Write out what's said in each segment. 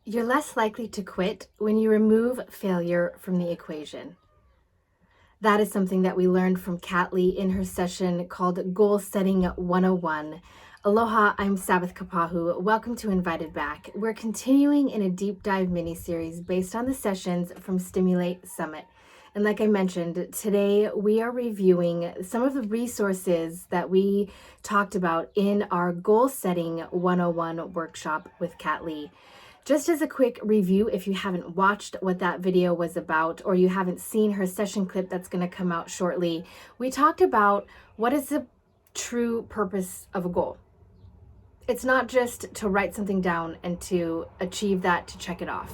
You're less likely to quit when you remove failure from the equation. That is something that we learned from Kat Lee in her session called Goal Setting 101. Aloha, I'm Sabbath Kapahu. Welcome to Invited Back. We're continuing in a deep dive mini-series based on the sessions from Stimulate Summit. And like I mentioned, today we are reviewing some of the resources that we talked about in our Goal Setting 101 workshop with Kat Lee. Just as a quick review, if you haven't watched what that video was about, or you haven't seen her session clip that's going to come out shortly, we talked about what is the true purpose of a goal. It's not just to write something down and to achieve that, to check it off.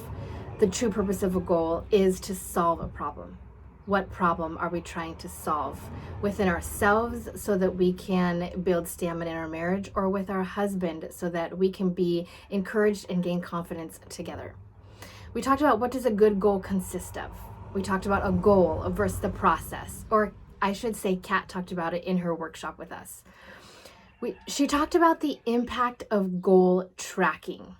The true purpose of a goal is to solve a problem. What problem are we trying to solve within ourselves so that we can build stamina in our marriage, or with our husband so that we can be encouraged and gain confidence together? We talked about what does a good goal consist of. We talked about a goal versus the process, or I should say Kat talked about it in her workshop with us. She talked about the impact of goal tracking.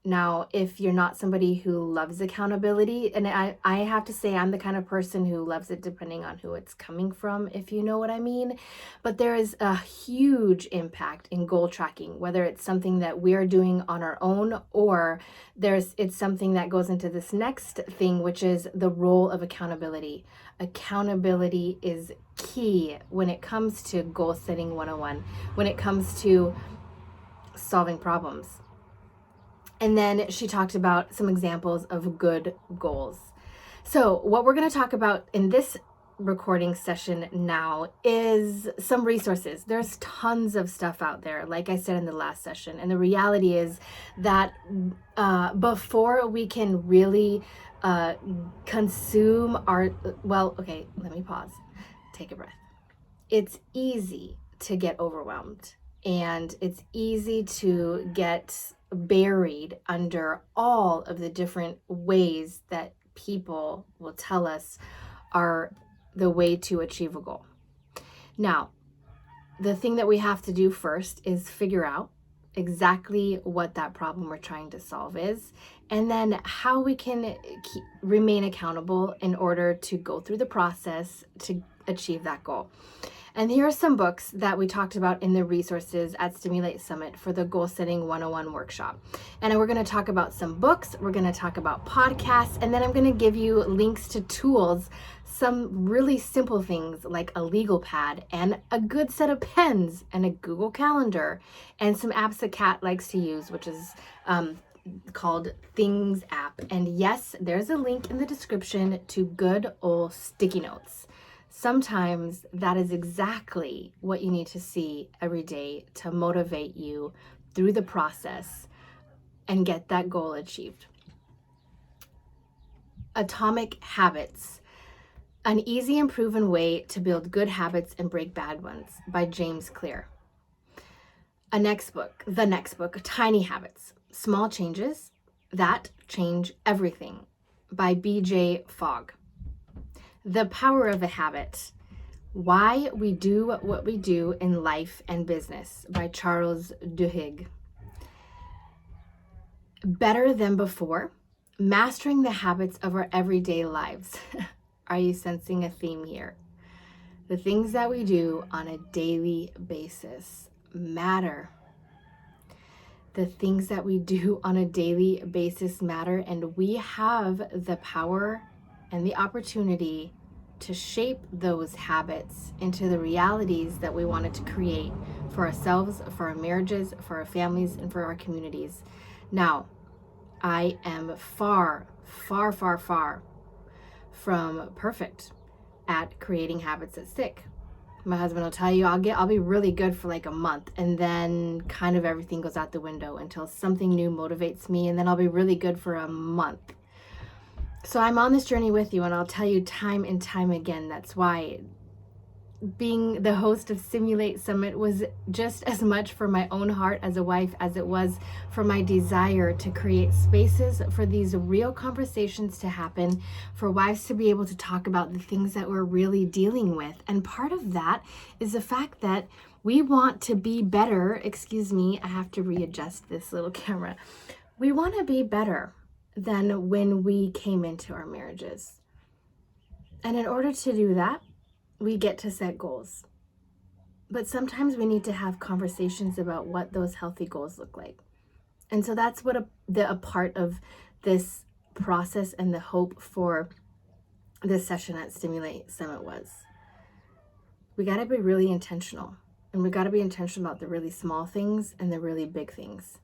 Now, if you're not somebody who loves accountability, and I have to say I'm the kind of person who loves it depending on who it's coming from, if you know what I mean, but there is a huge impact in goal tracking, whether it's something that we're doing on our own, or it's something that goes into this next thing, which is the role of accountability. Accountability is key when it comes to goal setting 101, when it comes to solving problems. And then she talked about some examples of good goals. So what we're going to talk about in this recording session now is some resources. There's tons of stuff out there, like I said in the last session. And the reality is that before we can really consume okay, let me pause. Take a breath. It's easy to get overwhelmed, and it's easy to get buried under all of the different ways that people will tell us are the way to achieve a goal. Now, the thing that we have to do first is figure out exactly what that problem we're trying to solve is, and then how we can remain accountable in order to go through the process to achieve that goal. And here are some books that we talked about in the resources at Stimulate Summit for the Goal Setting 101 workshop. And we're going to talk about some books, we're going to talk about podcasts, and then I'm going to give you links to tools, some really simple things like a legal pad and a good set of pens and a Google Calendar, and some apps that Kat likes to use, which is called Things app. And yes, there's a link in the description to good old sticky notes. Sometimes that is exactly what you need to see every day to motivate you through the process and get that goal achieved. Atomic Habits, an easy and proven way to build good habits and break bad ones, by James Clear. The next book, Tiny Habits, Small Changes That Change Everything, by BJ Fogg. The Power of a Habit, Why We Do What We Do in Life and Business, by Charles Duhigg. Better Than Before, Mastering the Habits of Our Everyday Lives. Are you sensing a theme here? The things that we do on a daily basis matter. The things that we do on a daily basis matter, and we have the power and the opportunity to shape those habits into the realities that we wanted to create for ourselves, for our marriages, for our families, and for our communities. Now, I am far, far, far, far from perfect at creating habits that stick. My husband will tell you I'll be really good for like a month, and then kind of everything goes out the window until something new motivates me, and then I'll be really good for a month. So I'm on this journey with you, and I'll tell you time and time again, that's why being the host of Stimulate Summit was just as much for my own heart as a wife as it was for my desire to create spaces for these real conversations to happen, for wives to be able to talk about the things that we're really dealing with. And part of that is the fact that we want to be better. Excuse me, I have to readjust this little camera. We want to be better than when we came into our marriages. And in order to do that, we get to set goals. But sometimes we need to have conversations about what those healthy goals look like. And so that's what a part of this process and the hope for this session at Stimulate Summit was. We got to be really intentional. And we got to be intentional about the really small things and the really big things.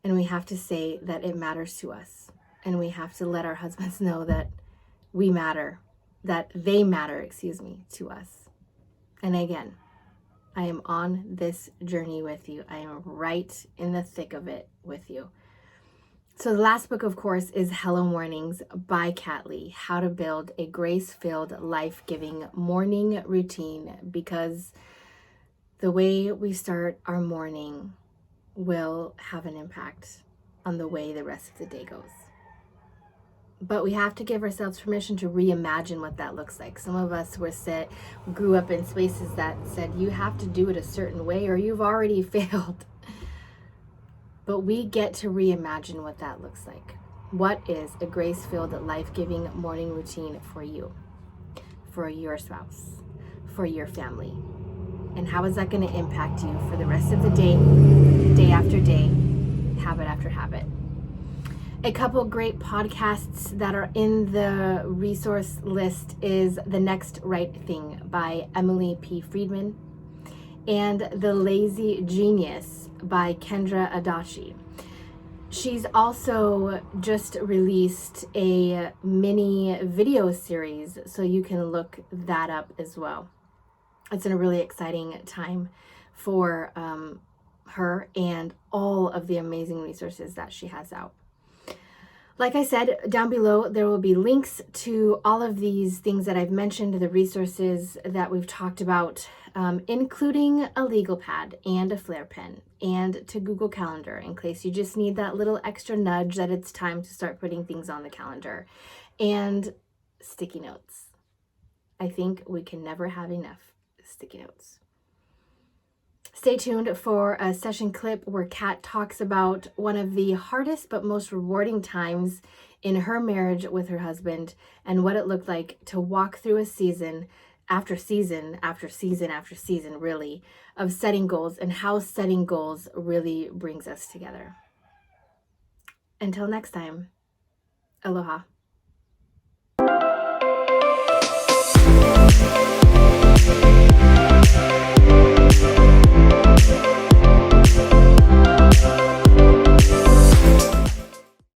And we have to say that it matters to us. And we have to let our husbands know that we matter, that they matter, to us. And again, I am on this journey with you. I am right in the thick of it with you. So the last book, of course, is Hello Mornings by Kat Lee, How to Build a Grace-Filled, Life-Giving Morning Routine, because the way we start our morning will have an impact on the way the rest of the day goes. But we have to give ourselves permission to reimagine what that looks like. Some of us grew up in spaces that said you have to do it a certain way or you've already failed. But we get to reimagine what that looks like. What is a grace-filled, life-giving morning routine for you, for your spouse, for your family? And how is that going to impact you for the rest of the day, day after day, habit after habit? A couple great podcasts that are in the resource list is The Next Right Thing by Emily P. Friedman and The Lazy Genius by Kendra Adachi. She's also just released a mini video series, so you can look that up as well. It's in a really exciting time for her and all of the amazing resources that she has out. Like I said, down below, there will be links to all of these things that I've mentioned, the resources that we've talked about, including a legal pad and a Flair pen, and to Google Calendar in case you just need that little extra nudge that it's time to start putting things on the calendar, and sticky notes. I think we can never have enough sticky notes. Stay tuned for a session clip where Kat talks about one of the hardest but most rewarding times in her marriage with her husband and what it looked like to walk through a season after season after season after season, really, of setting goals and how setting goals really brings us together. Until next time, aloha.